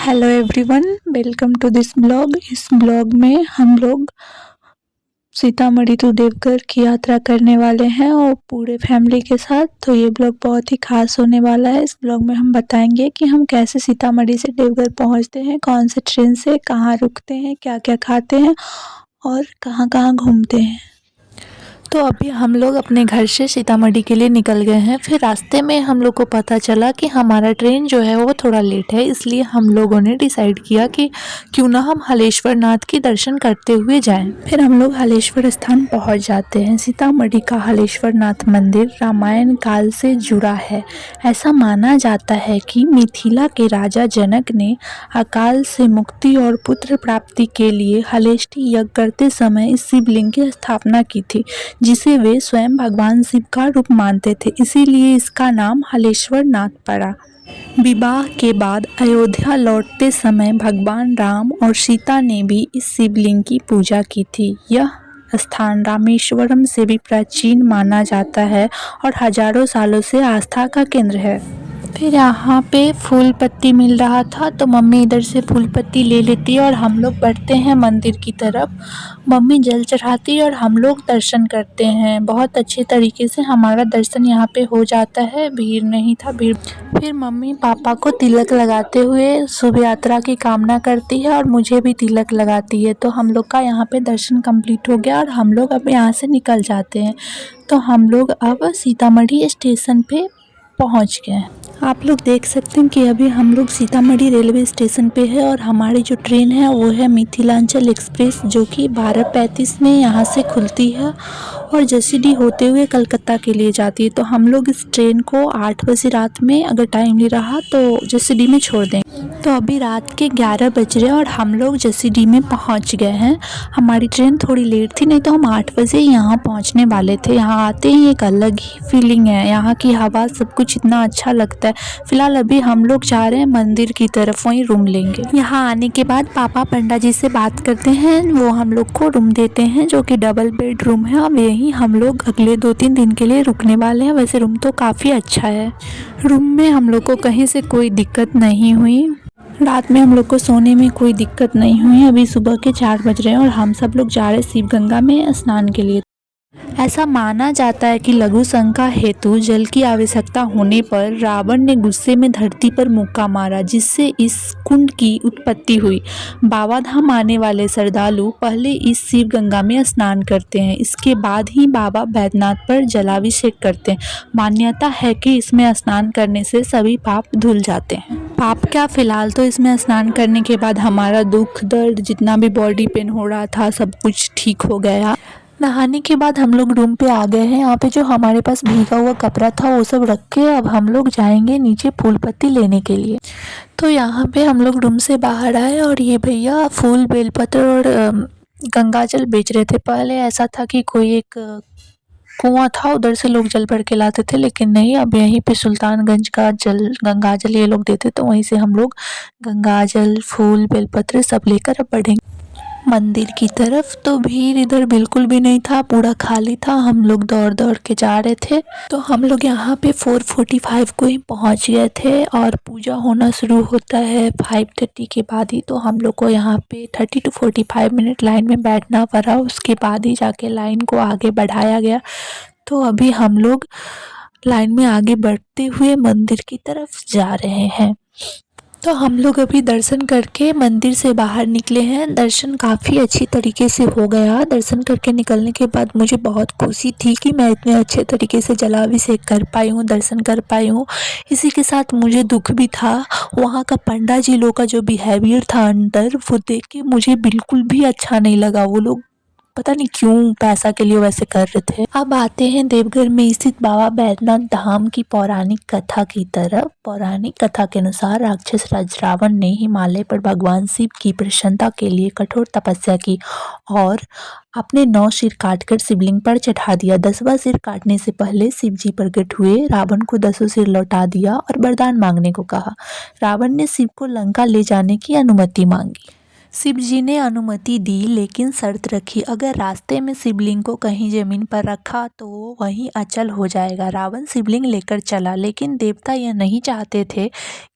Hello everyone, welcome to this blog. इस blog में हम लोग सीतामढ़ी टू देवघर की यात्रा करने वाले हैं और पूरे फैमिली के साथ। तो ये ब्लॉग बहुत ही खास होने वाला है। इस ब्लॉग में हम बताएंगे कि हम कैसे सीतामढ़ी से देवघर पहुंचते हैं, कौन से ट्रेन से, कहाँ रुकते हैं, क्या क्या खाते हैं और कहाँ कहाँ घूमते हैं। तो अभी हम लोग अपने घर से सीतामढ़ी के लिए निकल गए हैं। फिर रास्ते में हम लोग को पता चला कि हमारा ट्रेन जो है वो थोड़ा लेट है, इसलिए हम लोगों ने डिसाइड किया कि क्यों ना हम हलेश्वर नाथ के दर्शन करते हुए जाएं। फिर हम लोग हलेश्वर स्थान पहुंच जाते हैं। सीतामढ़ी का हलेश्वर नाथ मंदिर रामायण काल से जुड़ा है। ऐसा माना जाता है कि मिथिला के राजा जनक ने अकाल से मुक्ति और पुत्र प्राप्ति के हलेष्टि यज्ञ करते समय इस शिवलिंग की स्थापना की थी, जिसे वे स्वयं भगवान शिव का रूप मानते थे। इसीलिए इसका नाम हलेश्वर नाथ पड़ा। विवाह के बाद अयोध्या लौटते समय भगवान राम और सीता ने भी इस शिवलिंग की पूजा की थी। यह स्थान रामेश्वरम से भी प्राचीन माना जाता है और हजारों सालों से आस्था का केंद्र है। फिर यहाँ पे फूल पत्ती मिल रहा था, तो मम्मी इधर से फूल पत्ती ले लेती है और हम लोग बढ़ते हैं मंदिर की तरफ। मम्मी जल चढ़ाती है और हम लोग दर्शन करते हैं। बहुत अच्छे तरीके से हमारा दर्शन यहाँ पे हो जाता है, भीड़ नहीं था। फिर मम्मी पापा को तिलक लगाते हुए शुभ यात्रा की कामना करती है और मुझे भी तिलक लगाती है। तो हम लोग का यहाँ पे दर्शन कंप्लीट हो गया और हम लोग अब यहाँ से निकल जाते हैं। तो हम लोग अब सीतामढ़ी स्टेशन पे पहुँच गए हैं। आप लोग देख सकते हैं कि अभी हम लोग सीतामढ़ी रेलवे स्टेशन पे है और हमारी जो ट्रेन है वो है मिथिलांचल एक्सप्रेस, जो कि 12:35 में यहाँ से खुलती है और जसीडीह होते हुए कलकत्ता के लिए जाती है। तो हम लोग इस ट्रेन को 8 बजे रात में, अगर टाइमली रहा तो जसीडीह में छोड़ देंगे। तो अभी रात के 11 बज रहे हैं और हम लोग जसीडीह में पहुँच गए हैं। हमारी ट्रेन थोड़ी लेट थी, नहीं तो हम 8 बजे यहाँ पहुँचने वाले थे। यहाँ आते ही एक अलग ही फीलिंग है, यहाँ की हवा सब कुछ इतना अच्छा लगता है। फिलहाल अभी हम लोग जा रहे हैं मंदिर की तरफ, वहीं रूम लेंगे। यहाँ आने के बाद पापा पंडा जी से बात करते हैं, वो हम लोग को रूम देते हैं जो कि डबल बेड रूम है। अब यहीं हम लोग अगले 2-3 दिन के लिए रुकने वाले हैं। वैसे रूम तो काफ़ी अच्छा है। रूम में हम लोग को कहीं से कोई दिक्कत नहीं हुई। रात में हम लोग को सोने में कोई दिक्कत नहीं हुई। अभी सुबह के 4 बज रहे हैं और हम सब लोग जा रहे हैं शिव गंगा में स्नान के लिए। ऐसा माना जाता है कि लघु शंका हेतु जल की आवश्यकता होने पर रावण ने गुस्से में धरती पर मुक्का मारा, जिससे इस कुंड की उत्पत्ति हुई। बाबा धाम आने वाले श्रद्धालु पहले इस शिव गंगा में स्नान करते हैं, इसके बाद ही बाबा बैद्यनाथ पर जलाभिषेक करते हैं। मान्यता है कि इसमें स्नान करने से सभी पाप धुल जाते हैं। पाप क्या, फिलहाल तो इसमें स्नान करने के बाद हमारा दुख दर्द जितना भी बॉडी पेन हो रहा था सब कुछ ठीक हो गया। नहाने के बाद हम लोग रूम पे आ गए हैं। यहाँ पे जो हमारे पास भीगा हुआ कपड़ा था वो सब रख के अब हम लोग जाएंगे नीचे फूल पत्ती लेने के लिए। तो यहाँ पे हम लोग रूम से बाहर आए और ये भैया फूल बेलपत्र और गंगाजल बेच रहे थे। पहले ऐसा था कि कोई एक कुआं था, उधर से लोग जल भर के लाते थे, लेकिन नहीं, अब यहीं पे सुल्तानगंज का जल गंगाजल ये लोग देते, तो वहीं से हम लोग गंगाजल फूल बेलपत्र सब लेकर अब बढ़ेंगे मंदिर की तरफ। तो भीड़ इधर बिल्कुल भी नहीं था, पूरा खाली था। हम लोग दौड़ दौड़ के जा रहे थे। तो हम लोग यहाँ पे 4:45 को ही पहुँच गए थे और पूजा होना शुरू होता है 5:30 के बाद ही। तो हम लोग को यहाँ पे 30 to 45 मिनट लाइन में बैठना पड़ा, उसके बाद ही जाके लाइन को आगे बढ़ाया गया। तो अभी हम लोग लाइन में आगे बढ़ते हुए मंदिर की तरफ जा रहे हैं। तो हम लोग अभी दर्शन करके मंदिर से बाहर निकले हैं। दर्शन काफ़ी अच्छी तरीके से हो गया। दर्शन करके निकलने के बाद मुझे बहुत खुशी थी कि मैं इतने अच्छे तरीके से जलाभिषेक कर पाई हूँ, दर्शन कर पाई हूँ। इसी के साथ मुझे दुख भी था, वहाँ का पंडा जी लोग का जो बिहेवियर था अंदर, वो देख के मुझे बिल्कुल भी अच्छा नहीं लगा। वो लोग पता नहीं क्यों पैसा के लिए वैसे कर रहे थे। अब आते हैं देवघर में स्थित बाबा बैद्यनाथ धाम की पौराणिक कथा की तरफ। पौराणिक कथा के अनुसार राक्षस राज रावण ने हिमालय पर भगवान शिव की प्रसन्नता के लिए कठोर तपस्या की और अपने 9 सिर काटकर शिवलिंग पर चढ़ा दिया। 10वां सिर काटने से पहले शिव जी प्रकट हुए, रावण को 10 सिर लौटा दिया और वरदान मांगने को कहा। रावण ने शिव को लंका ले जाने की अनुमति मांगी। शिव जी ने अनुमति दी, लेकिन शर्त रखी, अगर रास्ते में शिवलिंग को कहीं जमीन पर रखा तो वो वहीं अचल हो जाएगा। रावण शिवलिंग लेकर चला, लेकिन देवता यह नहीं चाहते थे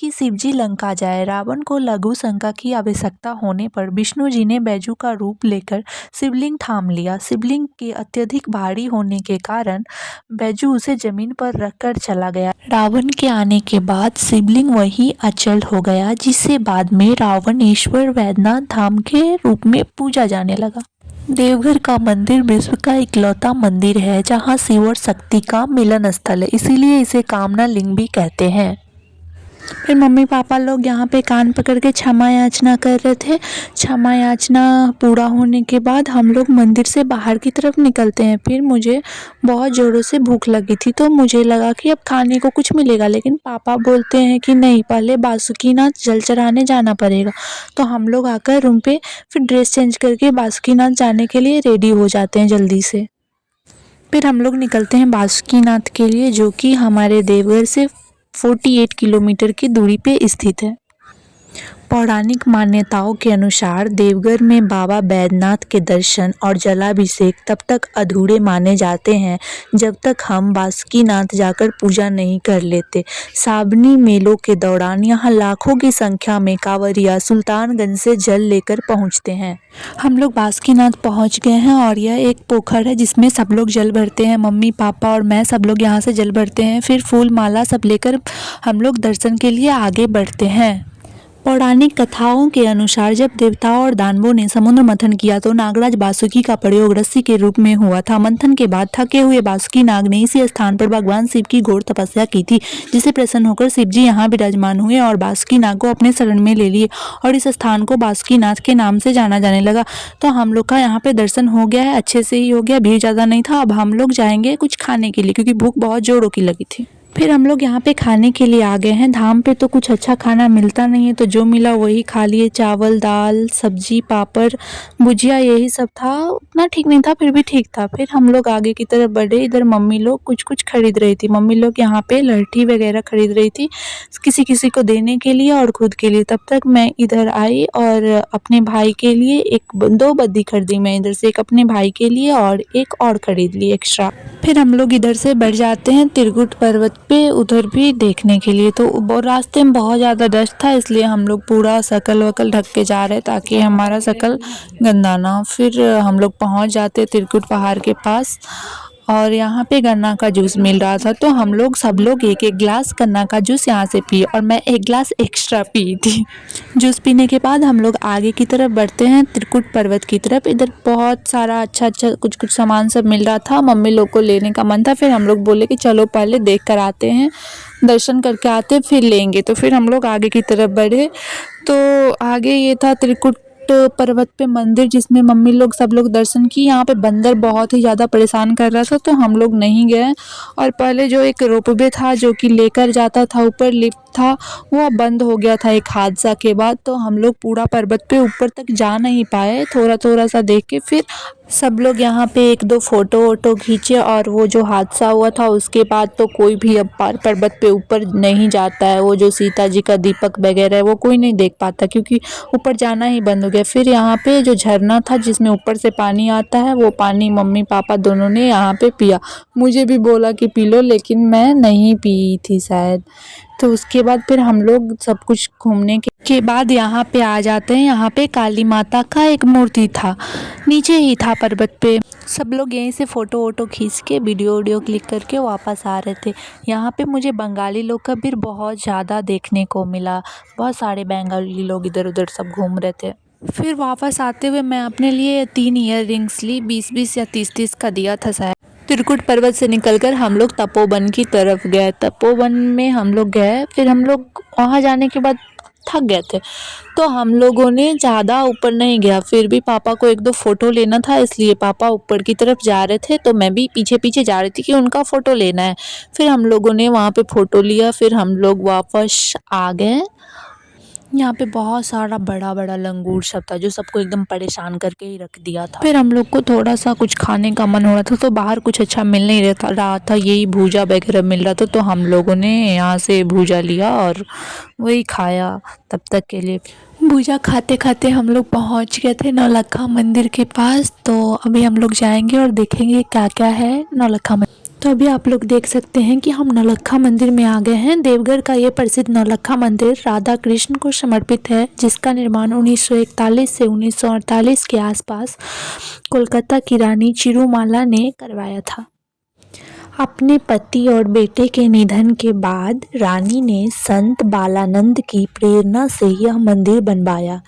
कि शिवजी लंका जाए। रावण को लघु शंका की आवश्यकता होने पर विष्णु जी ने बैजू का रूप लेकर शिवलिंग थाम लिया। शिवलिंग के अत्यधिक भारी होने के कारण बैजू उसे जमीन पर रखकर चला गया। रावण के आने के बाद शिवलिंग वही अचल हो गया, जिसे बाद में रावणेश्वर वैद्यनाथ धाम के रूप में पूजा जाने लगा। देवघर का मंदिर विश्व का इकलौता मंदिर है जहां शिव और शक्ति का मिलन स्थल है, इसीलिए इसे कामना लिंग भी कहते हैं। फिर मम्मी पापा लोग यहाँ पे कान पकड़ के क्षमा याचना कर रहे थे। क्षमा याचना पूरा होने के बाद हम लोग मंदिर से बाहर की तरफ निकलते हैं। फिर मुझे बहुत ज़ोरों से भूख लगी थी, तो मुझे लगा कि अब खाने को कुछ मिलेगा, लेकिन पापा बोलते हैं कि नहीं, पहले बासुकीनाथ जल चढ़ाने जाना पड़ेगा। तो हम लोग आकर रूम पे फिर ड्रेस चेंज करके बासुकीनाथ जाने के लिए रेडी हो जाते हैं जल्दी से। फिर हम लोग निकलते हैं बासुकीनाथ के लिए, जो कि हमारे देवघर से 48 किलोमीटर की दूरी पे स्थित है। पौराणिक मान्यताओं के अनुसार देवघर में बाबा बैद्यनाथ के दर्शन और जलाभिषेक तब तक अधूरे माने जाते हैं जब तक हम बासुकीनाथ जाकर पूजा नहीं कर लेते। श्रावणी मेलों के दौरान यहाँ लाखों की संख्या में कांवरिया सुल्तानगंज से जल लेकर पहुँचते हैं। हम लोग बासुकीनाथ पहुँच गए हैं और यह एक पोखर है जिसमें सब लोग जल भरते हैं। मम्मी पापा और मैं सब लोग यहाँ से जल भरते हैं। फिर फूल माला सब लेकर हम लोग दर्शन के लिए आगे बढ़ते हैं। पौराणिक कथाओं के अनुसार जब देवताओं और दानवों ने समुद्र मंथन किया तो नागराज बासुकी का प्रयोग रस्सी के रूप में हुआ था। मंथन के बाद थके हुए बासुकी नाग ने इसी स्थान पर भगवान शिव की घोर तपस्या की थी, जिसे प्रसन्न होकर शिवजी यहाँ विराजमान हुए और बासुकी नाग को अपने शरण में ले लिए और इस स्थान को बासुकीनाथ के नाम से जाना जाने लगा। तो हम लोग का यहाँ पे दर्शन हो गया है, अच्छे से ही हो गया, भीड़ ज़्यादा नहीं था। अब हम लोग जाएंगे कुछ खाने के लिए क्योंकि भूख बहुत जोरों की लगी थी। फिर हम लोग यहाँ पे खाने के लिए आ गए हैं। धाम पे तो कुछ अच्छा खाना मिलता नहीं है, तो जो मिला वही खा लिए। चावल, दाल, सब्जी, पापड़, भुजिया, यही सब था। उतना ठीक नहीं था, फिर भी ठीक था। फिर हम लोग आगे की तरफ बढ़े। इधर मम्मी लोग कुछ कुछ खरीद रही थी। मम्मी लोग यहाँ पे लहठी वगैरह खरीद रही थी, किसी किसी को देने के लिए और खुद के लिए। तब तक मैं इधर आई और अपने भाई के लिए दो बद्दी खरीदी मैं इधर से, एक अपने भाई के लिए और एक और खरीद ली एक्स्ट्रा। फिर हम लोग इधर से बढ़ जाते हैं त्रिकुट पर्वत पे, उधर भी देखने के लिए। तो रास्ते में बहुत ज़्यादा डस्ट था, इसलिए हम लोग पूरा शकल वकल ढक के जा रहे ताकि हमारा शकल गंदा ना हो। फिर हम लोग पहुंच जाते त्रिकुट पहाड़ के पास और यहाँ पे गन्ना का जूस मिल रहा था, तो हम लोग सब लोग एक एक गिलास गन्ना का जूस यहाँ से पिए और मैं एक गिलास एक्स्ट्रा पी थी। जूस पीने के बाद हम लोग आगे की तरफ बढ़ते हैं त्रिकुट पर्वत की तरफ। इधर बहुत सारा अच्छा अच्छा कुछ कुछ सामान सब मिल रहा था, मम्मी लोग को लेने का मन था। फिर हम लोग बोले कि चलो पहले देख कर आते हैं, दर्शन करके आते फिर लेंगे। तो फिर हम लोग आगे की तरफ बढ़े, तो आगे ये था त्रिकुट पर्वत पे मंदिर, जिसमें मम्मी लोग सब लोग दर्शन की। यहाँ पे बंदर बहुत ही ज़्यादा परेशान कर रहा था, तो हम लोग नहीं गए। और पहले जो एक रोपवे था जो कि लेकर जाता था ऊपर, लिफ्ट था, वो बंद हो गया था एक हादसा के बाद। तो हम लोग पूरा पर्वत पे ऊपर तक जा नहीं पाए, थोड़ा थोड़ा सा देख के। फिर सब लोग यहाँ पे एक दो फोटो वोटो खींचे और वो जो हादसा हुआ था उसके बाद तो कोई भी अब पर्वत पे ऊपर नहीं जाता है। वो जो सीता जी का दीपक वगैरह है वो कोई नहीं देख पाता क्योंकि ऊपर जाना ही बंद हो गया। फिर यहाँ पे जो झरना था जिसमें ऊपर से पानी आता है, वो पानी मम्मी पापा दोनों ने यहाँ पे पिया। मुझे भी बोला कि पी लो, लेकिन मैं नहीं पी थी शायद। तो उसके बाद फिर हम लोग सब कुछ घूमने के बाद यहाँ पे आ जाते हैं। यहाँ पे काली माता का एक मूर्ति था, नीचे ही था पर्वत पे। सब लोग यहीं से फ़ोटो वोटो खींच के वीडियो क्लिक करके वापस आ रहे थे। यहाँ पे मुझे बंगाली लोग का भी बहुत ज़्यादा देखने को मिला, बहुत सारे बंगाली लोग इधर उधर सब घूम रहे थे। फिर वापस आते हुए मैं अपने लिए 3 ईयर रिंग्स ली, 20-20 या 30-30 का दिया था शायद। त्रिकुट पर्वत से निकलकर हम लोग तपोवन की तरफ गए। तपोवन में हम लोग गए, फिर हम लोग वहाँ जाने के बाद थक गए थे, तो हम लोगों ने ज़्यादा ऊपर नहीं गया। फिर भी पापा को एक दो फ़ोटो लेना था, इसलिए पापा ऊपर की तरफ जा रहे थे, तो मैं भी पीछे पीछे जा रही थी कि उनका फ़ोटो लेना है। फिर हम लोगों ने वहाँ पे फ़ोटो लिया, फिर हम लोग वापस आ गए। यहाँ पे बहुत सारा बड़ा बड़ा लंगूर सब था जो सबको एकदम परेशान करके ही रख दिया था। फिर हम लोग को थोड़ा सा कुछ खाने का मन हो रहा था, तो बाहर कुछ अच्छा मिल नहीं रहा था, यही भूजा वगैरह मिल रहा था। तो हम लोगों ने यहाँ से भूजा लिया और वही खाया तब तक के लिए। भूजा खाते खाते हम लोग पहुँच गए थे नौलक्खा मंदिर के पास। तो अभी हम लोग जाएंगे और देखेंगे क्या क्या है नौलक्खा मंदिर। तो अभी आप लोग देख सकते हैं कि हम नौलक्खा मंदिर में आ गए हैं। देवघर का ये प्रसिद्ध नौलक्खा मंदिर राधा कृष्ण को समर्पित है, जिसका निर्माण 1941 से 1948 के आसपास कोलकाता की रानी चिरूमाला ने करवाया था। अपने पति और बेटे के निधन के बाद रानी ने संत बालानंद की प्रेरणा से यह मंदिर बनवाया,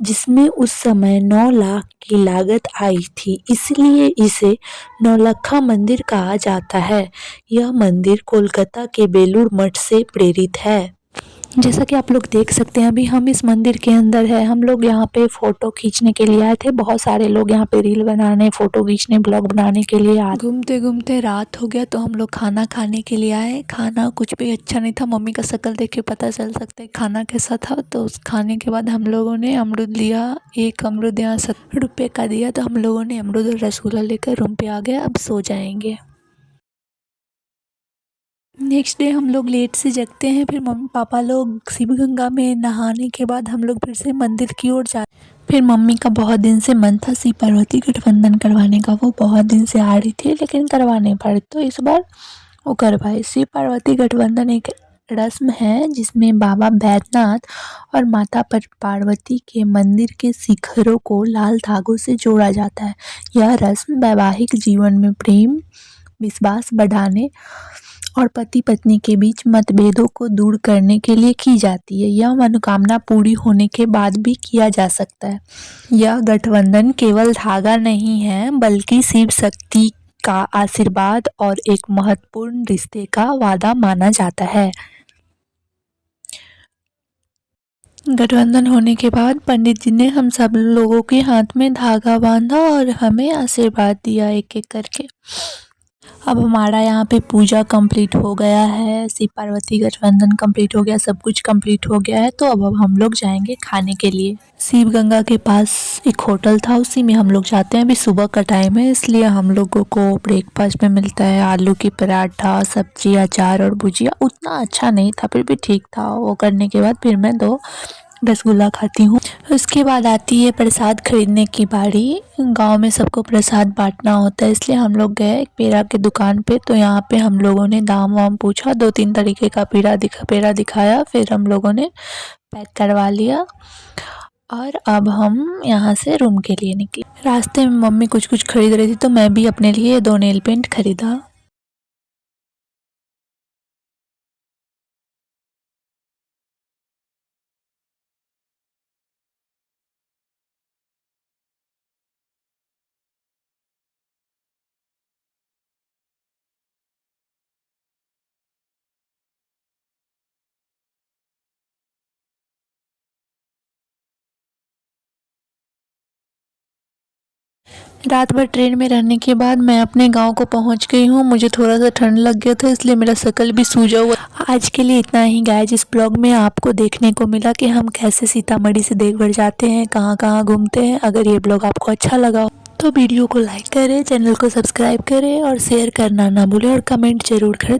जिसमें उस समय 9 लाख की लागत आई थी, इसलिए इसे नौलक्खा मंदिर कहा जाता है। यह मंदिर कोलकाता के बेलूर मठ से प्रेरित है। जैसा कि आप लोग देख सकते हैं, अभी हम इस मंदिर के अंदर है। हम लोग यहाँ पे फ़ोटो खींचने के लिए आए थे। बहुत सारे लोग यहाँ पे रील बनाने, फ़ोटो खींचने, ब्लॉग बनाने के लिए आए। घूमते घूमते रात हो गया तो हम लोग खाना खाने के लिए आए। खाना कुछ भी अच्छा नहीं था। मम्मी का शक्ल देख के पता चल सकता है खाना कैसा था। तो उस खाने के बाद हम लोगों ने अमरूद लिया। एक अमरूद यहाँ 70 रुपये का दिया, तो हम लोगों ने अमरूद और रसगुल्ला लेकर रूम पे आ गए। अब सो जाएंगे। नेक्स्ट डे हम लोग लेट से जगते हैं। फिर मम्मी पापा लोग शिव गंगा में नहाने के बाद हम लोग फिर से मंदिर की ओर जाते। फिर मम्मी का बहुत दिन से मन था शिव पार्वती गठबंधन करवाने का। वो बहुत दिन से आ रही थी लेकिन करवा नहीं पा रही, तो इस बार वो करवाई। शिव पार्वती गठबंधन एक रस्म है जिसमें बाबा बैद्यनाथ और माता पार्वती के मंदिर के शिखरों को लाल धागों से जोड़ा जाता है। यह रस्म वैवाहिक जीवन में प्रेम, विश्वास बढ़ाने और पति पत्नी के बीच मतभेदों को दूर करने के लिए की जाती है। यह मनोकामना पूरी होने के बाद भी किया जा सकता है। यह गठबंधन केवल धागा नहीं है, बल्कि शिव शक्ति का आशीर्वाद और एक महत्वपूर्ण रिश्ते का वादा माना जाता है। गठबंधन होने के बाद पंडित जी ने हम सब लोगों के हाथ में धागा बांधा और हमें आशीर्वाद दिया एक एक करके। अब हमारा यहाँ पे पूजा कंप्लीट हो गया है, शिव पार्वती गठबंधन कंप्लीट हो गया, सब कुछ कंप्लीट हो गया है। तो अब हम लोग जाएंगे खाने के लिए। शिव गंगा के पास एक होटल था, उसी में हम लोग जाते हैं। अभी सुबह का टाइम है, इसलिए हम लोगों को ब्रेकफास्ट में मिलता है आलू की पराठा, सब्जी, अचार और भुजिया। उतना अच्छा नहीं था, फिर भी ठीक था। वो करने के बाद फिर मैं 2 रसगुल्ला खाती हूँ। उसके बाद आती है प्रसाद खरीदने की बारी। गांव में सबको प्रसाद बांटना होता है, इसलिए हम लोग गए एक पेड़ा की दुकान पे। तो यहाँ पे हम लोगों ने दाम वाम पूछा, 2-3 तरीके का पेड़ा दिखाया। फिर हम लोगों ने पैक करवा लिया और अब हम यहाँ से रूम के लिए निकले। रास्ते में मम्मी कुछ कुछ खरीद रही थी, तो मैं भी अपने लिए 2 नेल पेंट खरीदा। रात भर ट्रेन में रहने के बाद मैं अपने गांव को पहुंच गई हूं। मुझे थोड़ा सा ठंड लग गया था, इसलिए मेरा शक्ल भी सूजा हुआ। आज के लिए इतना ही गाइस। इस ब्लॉग में आपको देखने को मिला कि हम कैसे सीतामढ़ी से देवघर जाते हैं, कहां कहां घूमते हैं। अगर ये ब्लॉग आपको अच्छा लगा हो तो वीडियो को लाइक करें, चैनल को सब्सक्राइब करें और शेयर करना ना भूलें और कमेंट जरूर करें।